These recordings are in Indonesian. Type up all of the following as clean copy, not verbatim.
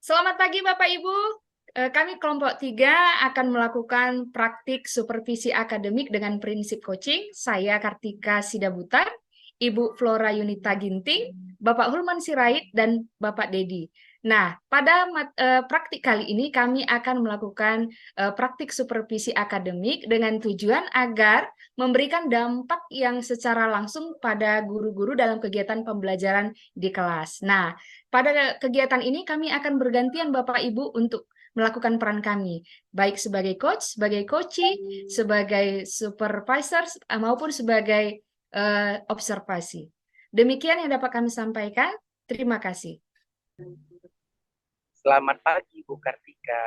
Selamat pagi Bapak Ibu. Kami kelompok 3 akan melakukan praktik supervisi akademik dengan prinsip coaching. Saya Kartika Sidabutar, Ibu Flora Yunita Ginting, Bapak Hulman Sirait, dan Bapak Dedi. Nah, pada praktik kali ini kami akan melakukan praktik supervisi akademik dengan tujuan agar memberikan dampak yang secara langsung pada guru-guru dalam kegiatan pembelajaran di kelas. Nah, pada kegiatan ini kami akan bergantian Bapak Ibu untuk melakukan peran kami, baik sebagai coach, sebagai coachee, sebagai supervisor, maupun sebagai observasi. Demikian yang dapat kami sampaikan. Terima kasih. Selamat pagi, Bu Kartika.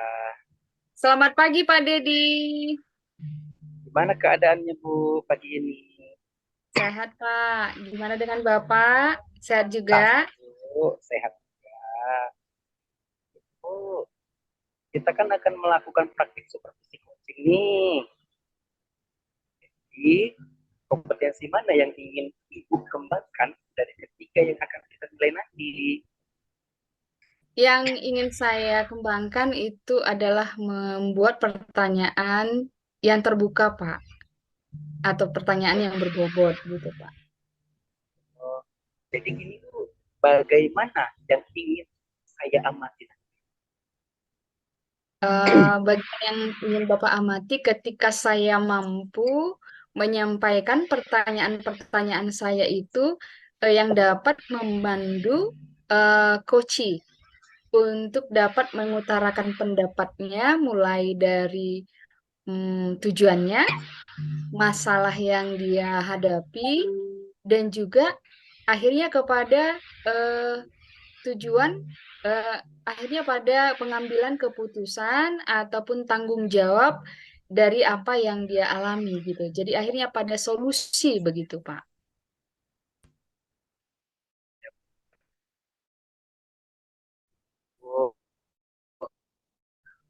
Selamat pagi, Pak Dedi. Gimana keadaannya, Bu, pagi ini? Sehat, Pak. Gimana dengan Bapak? Sehat juga? Bu, sehat ya. Bu, kita kan akan melakukan praktik supervisi coaching nih. Jadi, kompetensi mana yang ingin Ibu kembangkan dari ketiga yang akan kita nilai nanti? Yang ingin saya kembangkan itu adalah membuat pertanyaan yang terbuka, Pak. Atau pertanyaan yang berbobot gitu, Pak. Oh, jadi gini, Bu, bagaimana yang ingin saya amati? Bagian yang ingin Bapak amati ketika saya mampu menyampaikan pertanyaan-pertanyaan saya itu yang dapat memandu coachee untuk dapat mengutarakan pendapatnya mulai dari tujuannya, masalah yang dia hadapi, dan juga akhirnya kepada eh, tujuan eh, akhirnya pada pengambilan keputusan ataupun tanggung jawab dari apa yang dia alami gitu. Jadi akhirnya pada solusi begitu, Pak. Bu,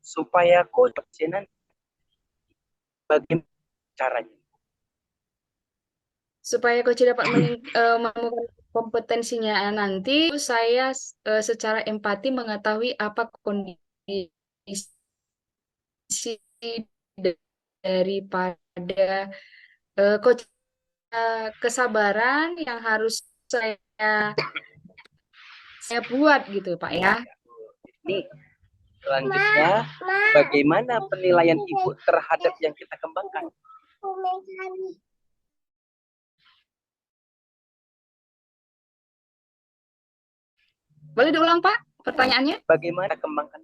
supaya coach nanti bagaimana caranya? Supaya coach dapat menemukan kompetensinya nanti, saya secara empati mengetahui apa kondisi daripada coach, kesabaran yang harus saya buat gitu, Pak ya. Ini selanjutnya, bagaimana penilaian Ibu terhadap yang kita kembangkan? Boleh diulang, Pak, pertanyaannya? Bagaimana kembangkan?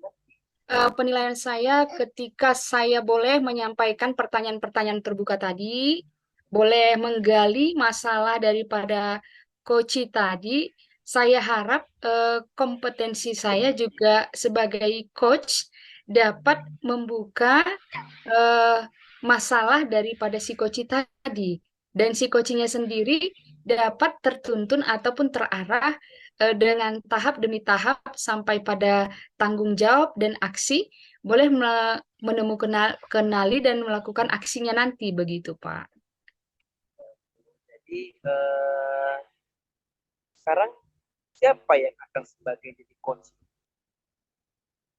Penilaian saya ketika saya boleh menyampaikan pertanyaan-pertanyaan terbuka tadi, boleh menggali masalah daripada coach tadi, saya harap kompetensi saya juga sebagai coach dapat membuka eh, masalah daripada si coach tadi. Dan si coachnya sendiri dapat tertuntun ataupun terarah dengan tahap demi tahap sampai pada tanggung jawab dan aksi, boleh menemukan kenali dan melakukan aksinya nanti begitu, Pak. Jadi sekarang siapa yang akan sebagai jadi coach?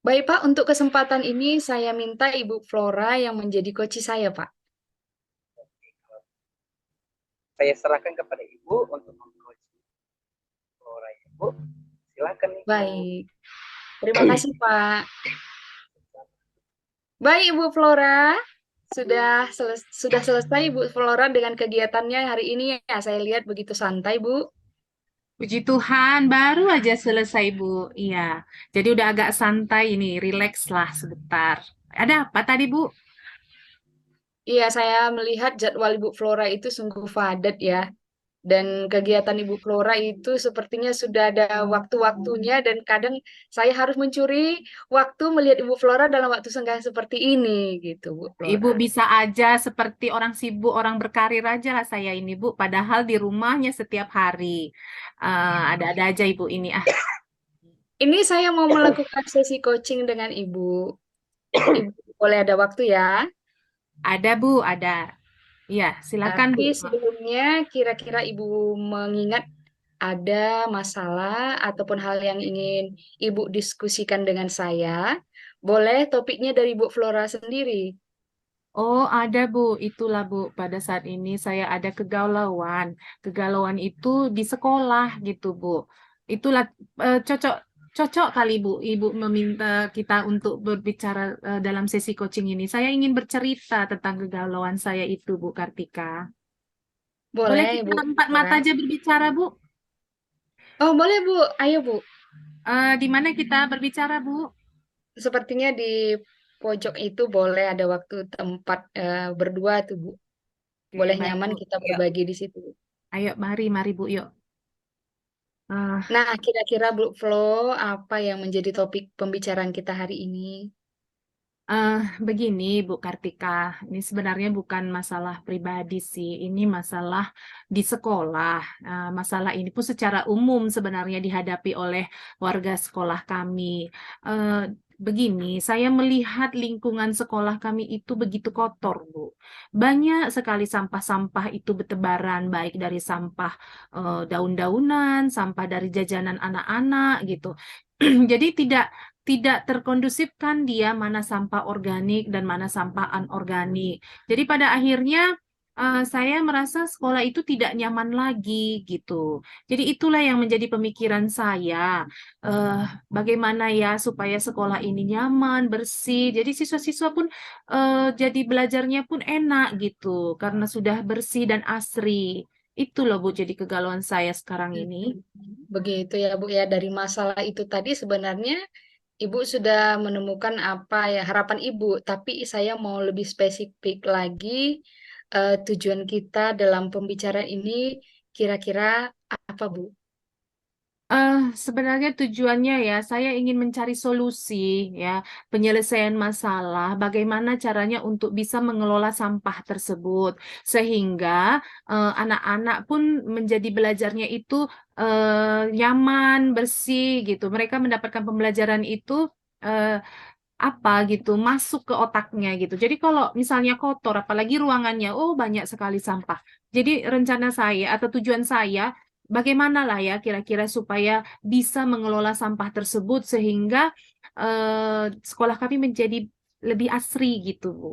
Baik, Pak, untuk kesempatan ini saya minta Ibu Flora yang menjadi coach saya, Pak. Saya serahkan kepada Ibu untuk mengcoach Flora, Ibu. Silakan Ibu. Baik, terima kasih, Pak. Baik, Ibu Flora, sudah selesai Ibu Flora dengan kegiatannya hari ini ya. Saya lihat begitu santai, Bu. Puji Tuhan, baru aja selesai, Bu. Iya, jadi udah agak santai ini, relax lah sebentar. Ada apa tadi, Bu? Iya, saya melihat jadwal Ibu Flora itu sungguh padat ya. Dan kegiatan Ibu Flora itu sepertinya sudah ada waktu-waktunya dan kadang saya harus mencuri waktu melihat Ibu Flora dalam waktu senggang seperti ini gitu, Bu Ibu Flora. bisa aja seperti orang sibuk, orang berkarir aja lah saya ini, Bu. Padahal di rumahnya setiap hari. Ada-ada aja, Ibu ini. Ini saya mau melakukan sesi coaching dengan Ibu. Ibu boleh ada waktu ya. Ada, Bu, ada. Iya, silakan, Bu. Tapi sebelumnya kira-kira Ibu mengingat ada masalah ataupun hal yang ingin Ibu diskusikan dengan saya, boleh topiknya dari Bu Flora sendiri. Oh, ada Bu. Itulah Bu, pada saat ini saya ada kegalauan. Kegalauan itu di sekolah gitu Bu. Itulah cocok cocok kali Bu, Ibu meminta kita untuk berbicara dalam sesi coaching ini. Saya ingin bercerita tentang kegalauan saya itu Bu Kartika. Boleh Boleh, kita Bu empat mata Flora. aja berbicara Bu? Oh, boleh, Bu. Ayo, Bu. Di mana kita berbicara Bu? Sepertinya di pojok itu boleh ada waktu tempat berdua tuh, Bu. Oke, Boleh baik nyaman Bu. kita Yuk, berbagi di situ. ayo mari Bu yuk. Eh, Nah, kira-kira Bu Flo, apa yang menjadi topik pembicaraan kita hari ini? Eh, begini, Bu Kartika, ini sebenarnya bukan masalah pribadi sih, ini masalah di sekolah. Masalah ini pun secara umum sebenarnya dihadapi oleh warga sekolah kami. Eh, begini, saya melihat lingkungan sekolah kami itu begitu kotor, Bu. Banyak sekali sampah-sampah itu bertebaran, baik dari sampah daun-daunan, sampah dari jajanan anak-anak gitu. Jadi tidak terkondusifkan dia mana sampah organik dan mana sampah anorganik. Jadi pada akhirnya saya merasa sekolah itu tidak nyaman lagi gitu. Jadi itulah yang menjadi pemikiran saya. Eh, Bagaimana ya supaya sekolah ini nyaman, bersih. Jadi siswa-siswa pun jadi belajarnya pun enak gitu karena sudah bersih dan asri. Itu loh Bu, jadi kegalauan saya sekarang Hmm, ini. Begitu ya, Bu ya. Dari masalah itu tadi sebenarnya Ibu sudah menemukan apa ya harapan Ibu, tapi saya mau lebih spesifik lagi tujuan kita dalam pembicaraan ini kira-kira apa, Bu? Eh, Sebenarnya tujuannya ya, saya ingin mencari solusi ya, penyelesaian masalah, bagaimana caranya untuk bisa mengelola sampah tersebut, sehingga anak-anak pun menjadi belajarnya itu nyaman, bersih gitu. Mereka mendapatkan pembelajaran itu eh, apa gitu, masuk ke otaknya gitu. Jadi kalau misalnya kotor, apalagi ruangannya, oh banyak sekali sampah. Jadi rencana saya atau tujuan saya bagaimana lah ya kira-kira supaya bisa mengelola sampah tersebut sehingga sekolah kami menjadi lebih asri gitu, Bu.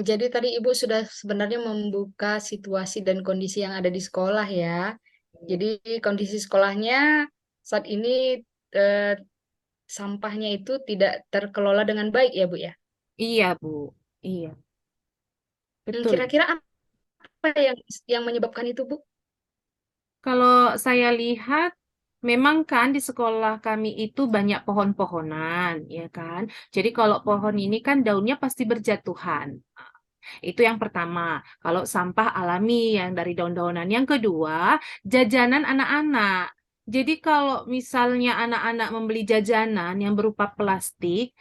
Jadi tadi Ibu sudah sebenarnya membuka situasi dan kondisi yang ada di sekolah ya. Jadi kondisi sekolahnya saat ini eh, sampahnya itu tidak terkelola dengan baik ya, Bu ya. Iya, Bu. Iya, betul. Kira-kira apa yang menyebabkan itu, Bu? Kalau saya lihat, memang kan di sekolah kami itu banyak pohon-pohonan, ya kan? Jadi kalau pohon ini kan daunnya pasti berjatuhan. Itu yang pertama. Kalau sampah alami yang dari daun-daunan. Yang kedua, jajanan anak-anak. Jadi kalau misalnya anak-anak membeli jajanan yang berupa plastik,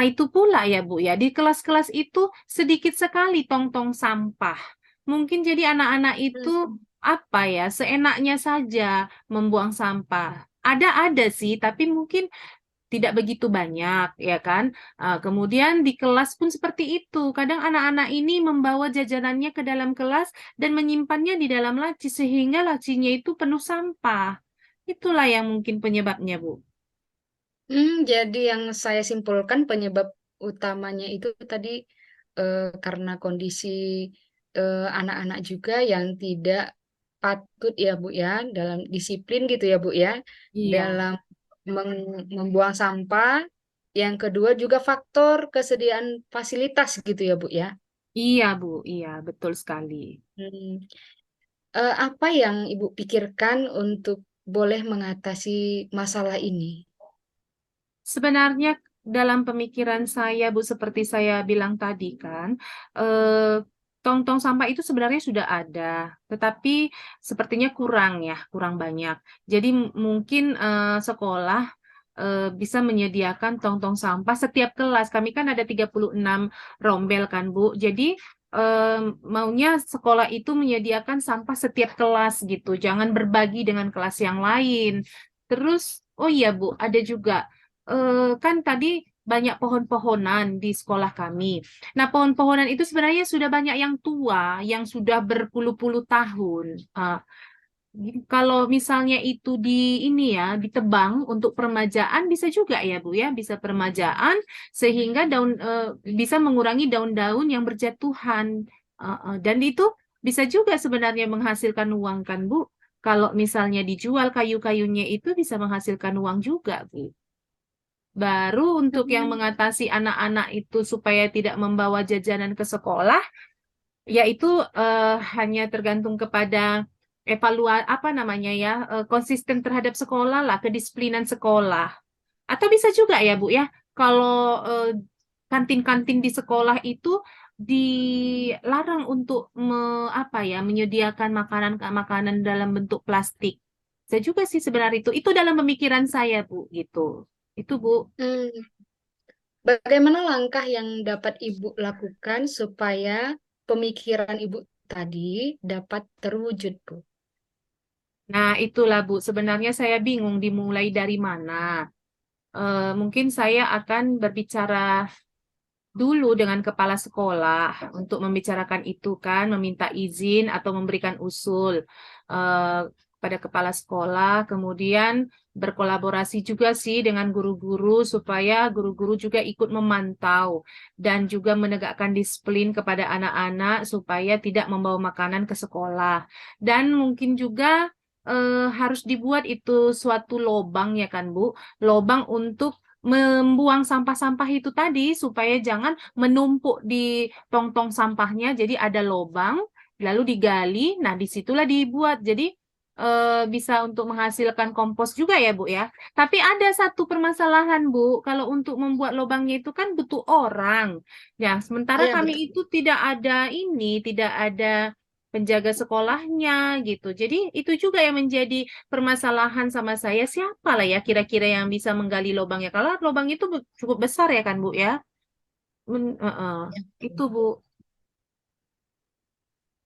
itu pula ya Bu ya, di kelas-kelas itu sedikit sekali tong-tong sampah. Mungkin jadi anak-anak itu Hmm. apa ya, seenaknya saja membuang sampah. Ada sih, tapi mungkin tidak begitu banyak, ya kan? Kemudian di kelas pun seperti itu. Kadang anak-anak ini membawa jajanannya ke dalam kelas dan menyimpannya di dalam laci sehingga lacinya itu penuh sampah. Itulah yang mungkin penyebabnya, Bu. Jadi yang saya simpulkan penyebab utamanya itu tadi karena kondisi anak-anak juga yang tidak patut ya Bu ya dalam disiplin gitu ya Bu ya Iya, dalam membuang sampah. Yang kedua juga faktor kesediaan fasilitas gitu ya Bu ya. iya, Bu. Iya, betul sekali. Hmm, apa yang Ibu pikirkan untuk boleh mengatasi masalah ini? Sebenarnya dalam pemikiran saya, Bu, seperti saya bilang tadi kan, eh, tong-tong sampah itu sebenarnya sudah ada, tetapi sepertinya kurang ya, kurang banyak. Jadi mungkin sekolah bisa menyediakan tong-tong sampah setiap kelas. Kami kan ada 36 rombel kan, Bu. Jadi eh, maunya sekolah itu menyediakan sampah setiap kelas gitu. Jangan berbagi dengan kelas yang lain. Terus, oh iya Bu, ada juga kan tadi banyak pohon-pohonan di sekolah kami. Nah, pohon-pohonan itu sebenarnya sudah banyak yang tua, yang sudah berpuluh-puluh tahun. Kalau misalnya itu di ini ya, ditebang untuk peremajaan bisa juga ya Bu ya, bisa peremajaan sehingga bisa mengurangi daun-daun yang berjatuhan. Dan itu bisa juga sebenarnya menghasilkan uang kan Bu. Kalau misalnya dijual kayu-kayunya itu bisa menghasilkan uang juga Bu. Baru untuk yang mengatasi anak-anak itu supaya tidak membawa jajanan ke sekolah, yaitu hanya tergantung kepada apa namanya ya, konsisten terhadap sekolah lah, kedisiplinan sekolah. Atau bisa juga ya Bu ya, kalau kantin-kantin di sekolah itu dilarang untuk apa ya, menyediakan makanan-makanan dalam bentuk plastik. Saya juga sih sebenarnya itu dalam pemikiran saya Bu gitu. Itu Bu. Hmm. Bagaimana langkah yang dapat Ibu lakukan supaya pemikiran Ibu tadi dapat terwujud, Bu? Nah, itulah Bu, sebenarnya saya bingung dimulai dari mana. Mungkin saya akan berbicara dulu dengan kepala sekolah untuk membicarakan itu kan, meminta izin atau memberikan usul pada kepala sekolah, kemudian berkolaborasi juga sih dengan guru-guru supaya guru-guru juga ikut memantau dan juga menegakkan disiplin kepada anak-anak supaya tidak membawa makanan ke sekolah. Dan mungkin juga harus dibuat itu suatu lobang ya kan Bu, lobang untuk membuang sampah-sampah itu tadi supaya jangan menumpuk di tong-tong sampahnya. Jadi ada lubang, lalu digali. Nah, disitulah dibuat. Jadi bisa untuk menghasilkan kompos juga ya, Bu ya. Tapi ada satu permasalahan, Bu. Kalau untuk membuat lubangnya itu kan butuh orang. Ya, sementara Iya, kami betul. itu tidak ada tidak ada penjaga sekolahnya gitu. Jadi itu juga yang menjadi permasalahan sama saya, siapa lah ya kira-kira yang bisa menggali lubangnya. Kalau lubang itu cukup besar ya kan Bu ya. Itu Bu.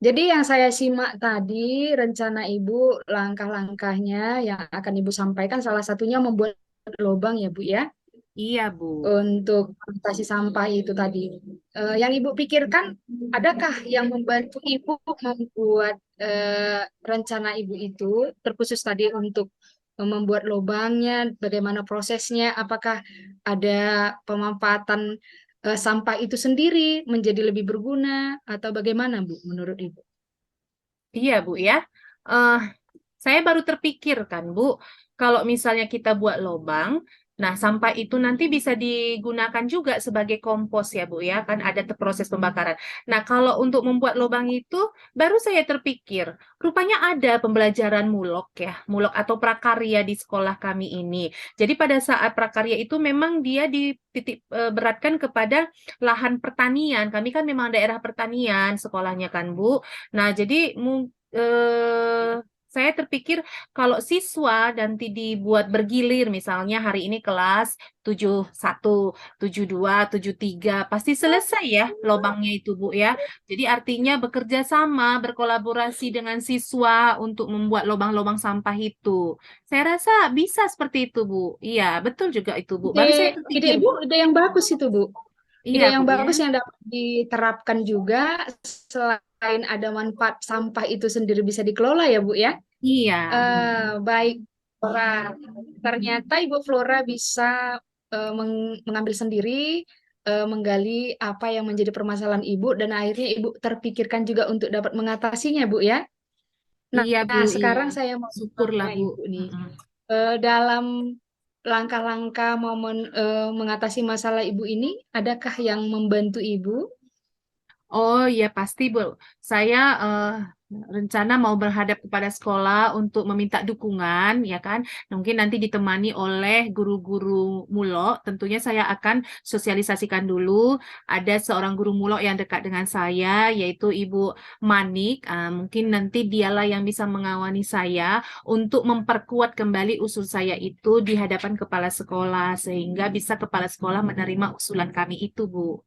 Jadi yang saya simak tadi, rencana Ibu, langkah-langkahnya yang akan Ibu sampaikan, salah satunya membuat lubang ya, Bu ya, Iya Bu. untuk mengatasi sampah itu tadi. Yang Ibu pikirkan, adakah yang membantu Ibu membuat rencana Ibu itu, terkhusus tadi untuk membuat lubangnya, bagaimana prosesnya, apakah ada pemanfaatan sampah itu sendiri menjadi lebih berguna, atau bagaimana Bu, menurut Ibu? Iya Bu ya. Eh Saya baru terpikir kan, Bu, kalau misalnya kita buat lubang, nah sampah itu nanti bisa digunakan juga sebagai kompos ya, Bu ya, kan ada proses pembakaran. Nah, kalau untuk membuat lubang itu, baru saya terpikir, rupanya ada pembelajaran mulok ya, mulok atau prakarya di sekolah kami ini. Jadi pada saat prakarya itu memang dia dititik beratkan kepada lahan pertanian. Kami kan memang daerah pertanian sekolahnya kan, Bu. Nah, jadi saya terpikir kalau siswa nanti dibuat bergilir, misalnya hari ini kelas 71, 72, 73, pasti selesai ya lobangnya itu Bu ya. Jadi artinya bekerja sama, berkolaborasi dengan siswa untuk membuat lobang-lobang sampah itu. Saya rasa bisa seperti itu Bu. Iya, betul juga itu Bu. Baru saya Ide terpikir Ibu, Bu. ide yang bagus itu, Bu. Ide Iya yang Bu ya. bagus yang dapat diterapkan juga, selain ada manfaat sampah itu sendiri bisa dikelola ya, Bu ya. Iya. Baik, Flora. Ternyata Ibu Flora bisa mengambil sendiri, menggali apa yang menjadi permasalahan Ibu, dan akhirnya Ibu terpikirkan juga untuk dapat mengatasinya, Bu ya. Iya Bu, Nah, iya. sekarang saya mau Syukurlah bertanya Bu. Ibu nih, Mm-mm. dalam langkah-langkah mau mengatasi masalah Ibu ini, adakah yang membantu Ibu? Oh ya pasti Bu. Saya rencana mau berhadap kepada sekolah untuk meminta dukungan, ya kan? Mungkin nanti ditemani oleh guru-guru mulok. Tentunya saya akan sosialisasikan dulu. Ada seorang guru mulok yang dekat dengan saya, yaitu Ibu Manik. Mungkin nanti dialah yang bisa mengawani saya untuk memperkuat kembali usul saya itu di hadapan kepala sekolah, sehingga bisa kepala sekolah menerima usulan kami itu, Bu.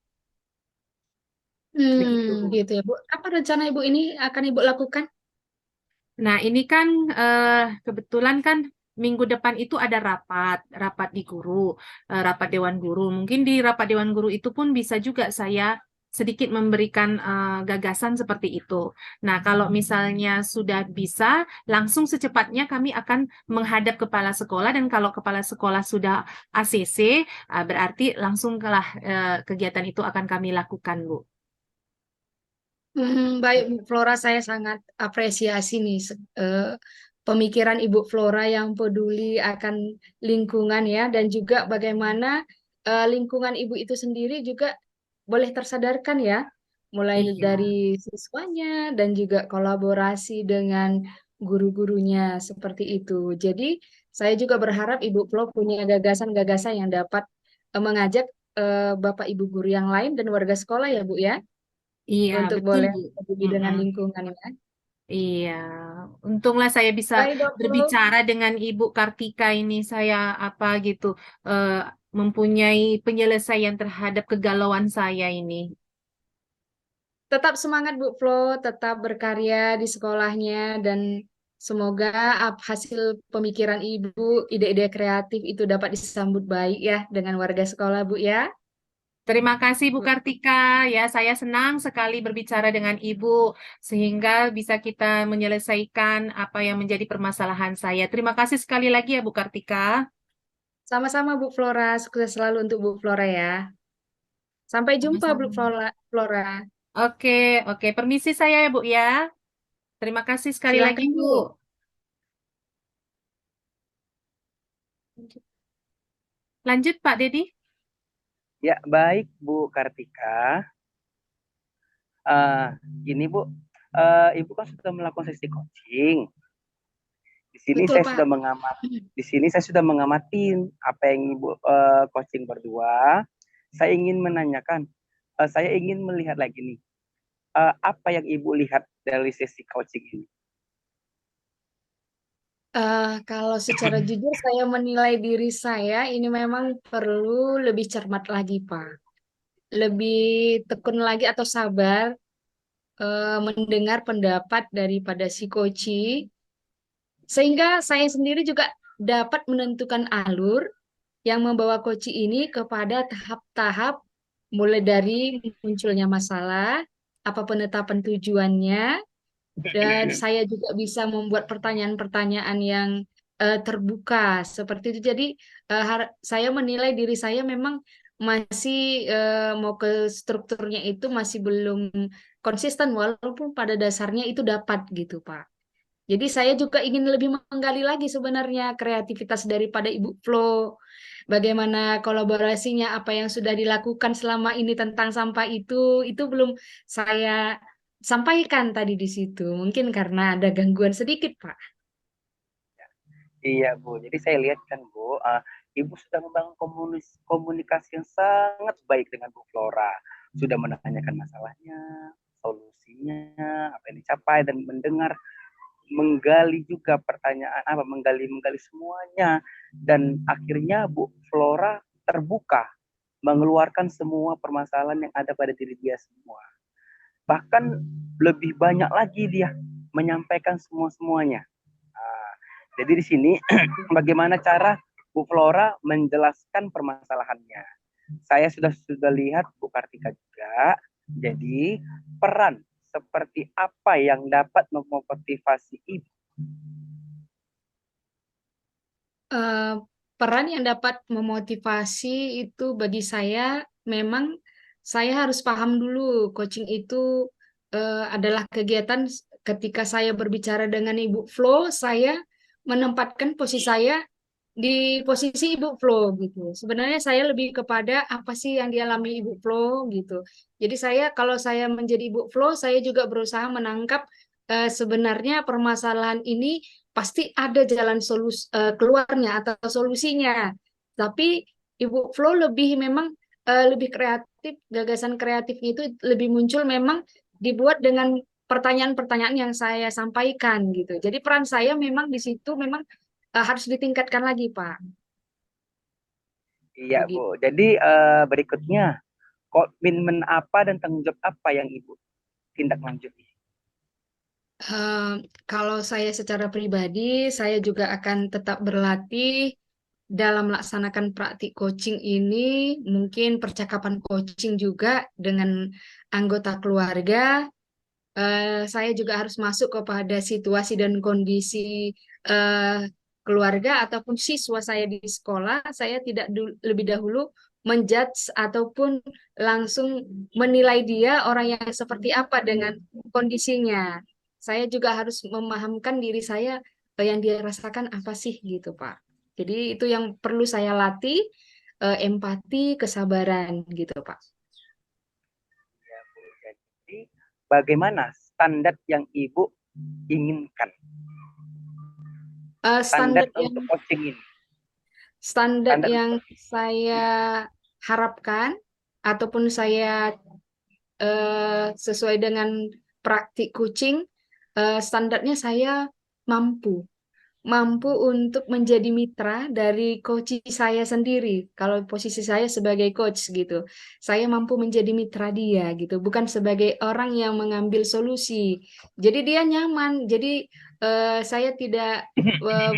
Begitu, Bu. Gitu ya, Bu. Apa rencana Ibu ini akan Ibu lakukan? Nah, ini kan kebetulan kan minggu depan itu ada rapat di guru, rapat dewan guru. Mungkin di rapat dewan guru itu pun bisa juga saya sedikit memberikan gagasan seperti itu. Nah, kalau misalnya sudah bisa, langsung secepatnya kami akan menghadap kepala sekolah, dan kalau kepala sekolah sudah ACC, berarti langsunglah kegiatan itu akan kami lakukan, Bu. Baik, Bu Flora, saya sangat apresiasi nih pemikiran Ibu Flora yang peduli akan lingkungan ya, dan juga bagaimana lingkungan Ibu itu sendiri juga boleh tersadarkan ya, mulai Iya. dari siswanya dan juga kolaborasi dengan guru-gurunya seperti itu. Jadi saya juga berharap Ibu Flo punya gagasan-gagasan yang dapat mengajak Bapak Ibu guru yang lain dan warga sekolah ya, Bu ya, Iya, untuk betul, boleh Bu. peduli Mm-mm. dengan lingkungan ya. Iya, untunglah saya bisa Baik, Dok Flo. berbicara dengan Ibu Kartika ini. Saya apa gitu, eh, mempunyai penyelesaian terhadap kegalauan saya ini. Tetap semangat Bu Flo, tetap berkarya di sekolahnya dan semoga hasil pemikiran Ibu, ide-ide kreatif itu dapat disambut baik ya dengan warga sekolah Bu ya. Terima kasih Bu Kartika. Ya, saya senang sekali berbicara dengan Ibu sehingga bisa kita menyelesaikan apa yang menjadi permasalahan saya. Terima kasih sekali lagi ya Bu Kartika. Sama-sama Bu Flora, sukses selalu untuk Bu Flora ya. Sampai jumpa Bu Sama-sama. Flora. Flora. Oke, oke. Permisi saya ya Bu ya. Terima kasih sekali lagi Silahkan Bu. Bu. Lanjut Pak Dedi. Ya, baik Bu Kartika. Eh, Gini Bu, Ibu kan sudah melakukan sesi coaching. Di sini Betul saya Pak. sudah di sini saya sudah mengamati apa yang Ibu coaching berdua. Saya ingin menanyakan, saya ingin melihat lagi nih, apa yang Ibu lihat dari sesi coaching ini? Kalau secara jujur saya menilai diri saya ini memang perlu lebih cermat lagi Pak. Lebih tekun lagi atau sabar mendengar pendapat daripada si coach, sehingga saya sendiri juga dapat menentukan alur yang membawa coach ini kepada tahap-tahap mulai dari munculnya masalah, apa penetapan tujuannya, dan saya juga bisa membuat pertanyaan-pertanyaan yang terbuka seperti itu. Jadi saya menilai diri saya memang masih mau ke strukturnya itu masih belum konsisten walaupun pada dasarnya itu dapat gitu, Pak. Jadi saya juga ingin lebih menggali lagi sebenarnya kreativitas daripada Ibu Flo. Bagaimana kolaborasinya, apa yang sudah dilakukan selama ini tentang sampah itu belum saya sampaikan tadi di situ. Mungkin karena ada gangguan sedikit, Pak. Iya Bu, jadi saya lihat kan Bu, Ibu sudah membangun komunikasi yang sangat baik dengan Bu Flora. Sudah menanyakan masalahnya, solusinya, apa yang dicapai, dan mendengar, menggali juga pertanyaan, menggali semuanya. Dan akhirnya Bu Flora terbuka, mengeluarkan semua permasalahan yang ada pada diri dia semua. Bahkan lebih banyak lagi dia menyampaikan semuanya. Jadi di sini bagaimana cara Bu Flora menjelaskan permasalahannya. Saya sudah lihat Bu Kartika juga. Jadi peran seperti apa yang dapat memotivasi Ibu? Eh, Peran yang dapat memotivasi itu bagi saya memang saya harus paham dulu coaching itu adalah kegiatan ketika saya berbicara dengan Ibu Flo, saya menempatkan posisi saya di posisi Ibu Flo gitu. Sebenarnya saya lebih kepada apa sih yang dialami Ibu Flo gitu. Jadi kalau saya menjadi Ibu Flo, saya juga berusaha menangkap sebenarnya permasalahan ini pasti ada jalan keluarnya atau solusinya. Tapi Ibu Flo lebih memang lebih kreatif, gagasan kreatifnya itu lebih muncul memang dibuat dengan pertanyaan-pertanyaan yang saya sampaikan gitu. Jadi peran saya memang di situ memang harus ditingkatkan lagi, Pak. Iya Begitu. Bu. Jadi berikutnya, komitmen apa dan tanggung jawab apa yang Ibu tindak lanjuti? Kalau saya secara pribadi, saya juga akan tetap berlatih dalam melaksanakan praktik coaching ini mungkin percakapan coaching juga dengan anggota keluarga. Saya juga harus masuk kepada situasi dan kondisi eh, keluarga ataupun siswa saya di sekolah. Saya tidak lebih dahulu menjudge ataupun langsung menilai dia orang yang seperti apa dengan kondisinya. Saya juga harus memahamkan diri saya yang dia rasakan apa sih gitu, Pak. Jadi itu yang perlu saya latih, empati, kesabaran gitu, Pak. Ya, Bu. Jadi bagaimana standar yang Ibu inginkan? Standar Standar untuk yang coaching ini. standar Standar yang untuk saya harapkan ataupun saya sesuai dengan praktik coaching, standarnya saya mampu mampu untuk menjadi mitra dari coach saya sendiri. Kalau posisi saya sebagai coach gitu, saya mampu menjadi mitra dia gitu, bukan sebagai orang yang mengambil solusi. Jadi dia nyaman. Jadi saya tidak eh,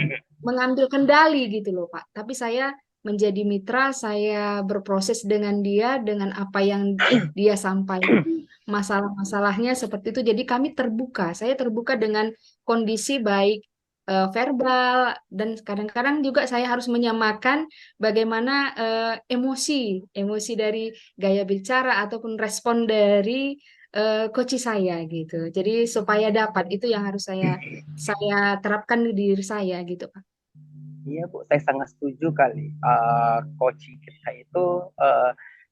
mengambil kendali gitu loh, Pak. Tapi saya menjadi mitra, saya berproses dengan dia dengan apa yang dia sampaikan, masalah-masalahnya seperti itu. Jadi kami terbuka. Saya terbuka dengan kondisi baik verbal dan kadang-kadang juga saya harus menyamakan bagaimana emosi dari gaya bicara ataupun respon dari coach saya gitu. Jadi supaya dapat itu yang harus saya terapkan di diri saya gitu, Pak. Iya Bu, saya sangat setuju kali. Coaching kita itu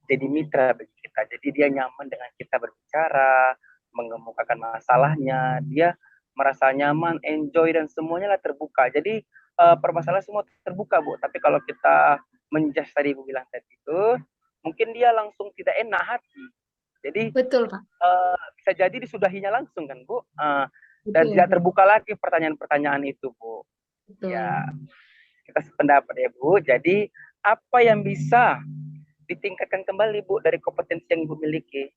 jadi mitra bagi kita. Jadi dia nyaman dengan kita berbicara, mengemukakan masalahnya. Dia merasa nyaman, enjoy dan semuanya lah terbuka. Jadi permasalahan semua terbuka Bu. Tapi kalau kita menjudge tadi Bu bilang tadi itu, mungkin dia langsung tidak enak hati. Jadi Betul, Pak. bisa jadi disudahinya langsung kan Bu. Dan Betul, tidak terbuka lagi pertanyaan-pertanyaan itu Bu. betul. Ya, kita sependapat ya Bu. Jadi apa yang bisa ditingkatkan kembali Bu dari kompetensi yang Ibu miliki?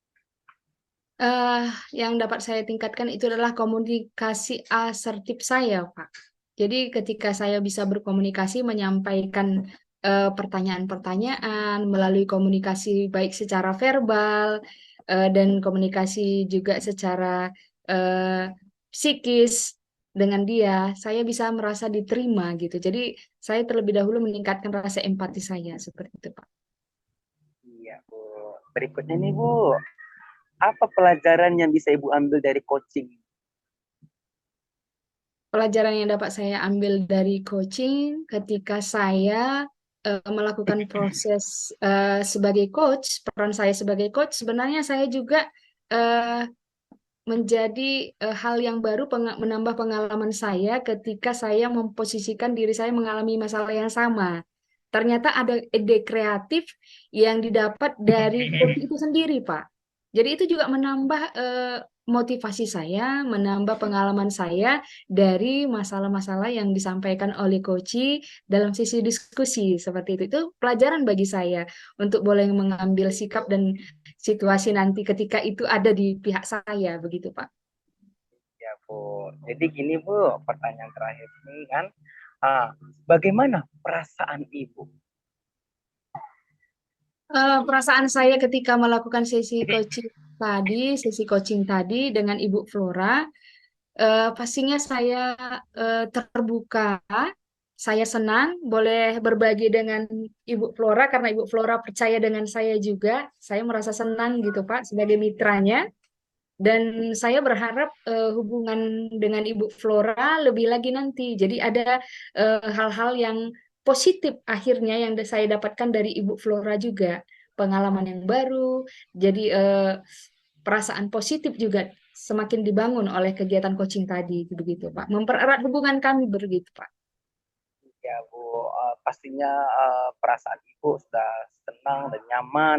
eh yang dapat saya tingkatkan itu adalah komunikasi asertif saya, Pak. Jadi ketika saya bisa berkomunikasi, menyampaikan pertanyaan-pertanyaan melalui komunikasi baik secara verbal dan komunikasi juga secara eh, psikis dengan dia, saya bisa merasa diterima gitu. Jadi saya terlebih dahulu meningkatkan rasa empati saya seperti itu, Pak. Iya Bu. Berikutnya nih Bu, apa pelajaran yang bisa Ibu ambil dari coaching? Pelajaran yang dapat saya ambil dari coaching ketika saya melakukan proses sebagai coach, peran saya sebagai coach, sebenarnya saya juga eh, menjadi hal yang baru menambah pengalaman saya ketika saya memposisikan diri saya mengalami masalah yang sama. Ternyata ada ide kreatif yang didapat dari coach itu sendiri, Pak. Jadi itu juga menambah motivasi saya, menambah pengalaman saya dari masalah-masalah yang disampaikan oleh coach dalam sisi diskusi seperti itu. Itu pelajaran bagi saya untuk boleh mengambil sikap dan situasi nanti ketika itu ada di pihak saya, begitu Pak. Ya Bu. Jadi gini Bu, pertanyaan terakhir ini kan, bagaimana perasaan Ibu? Perasaan saya ketika melakukan sesi coaching tadi dengan Ibu Flora, pastinya saya terbuka, saya senang boleh berbagi dengan Ibu Flora karena Ibu Flora percaya dengan saya juga. Saya merasa senang gitu Pak sebagai mitranya. Dan saya berharap hubungan dengan Ibu Flora lebih lagi nanti. Jadi ada hal-hal yang positif akhirnya yang saya dapatkan dari Ibu Flora juga. Pengalaman yang baru, jadi perasaan positif juga semakin dibangun oleh kegiatan coaching tadi, begitu Pak. Mempererat hubungan kami begitu Pak. Ya Bu, pastinya perasaan Ibu sudah senang dan nyaman.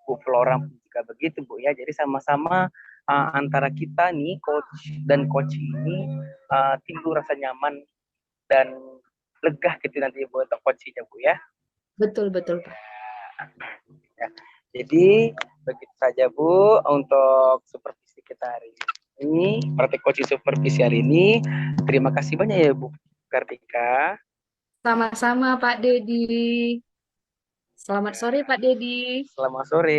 Bu Flora pun juga begitu Bu ya. Jadi sama-sama antara kita nih coach dan coaching ini timbul rasa nyaman dan lega gitu nanti Bu untuk coachingnya Bu ya. Betul betul Pak. Ya. Jadi begitu saja Bu untuk supervisi kita hari ini, praktik coaching supervisi hari ini. Terima kasih banyak ya Bu Kartika. Sama-sama Pak Dedi. Selamat Ya, sore Pak Dedi. selamat sore.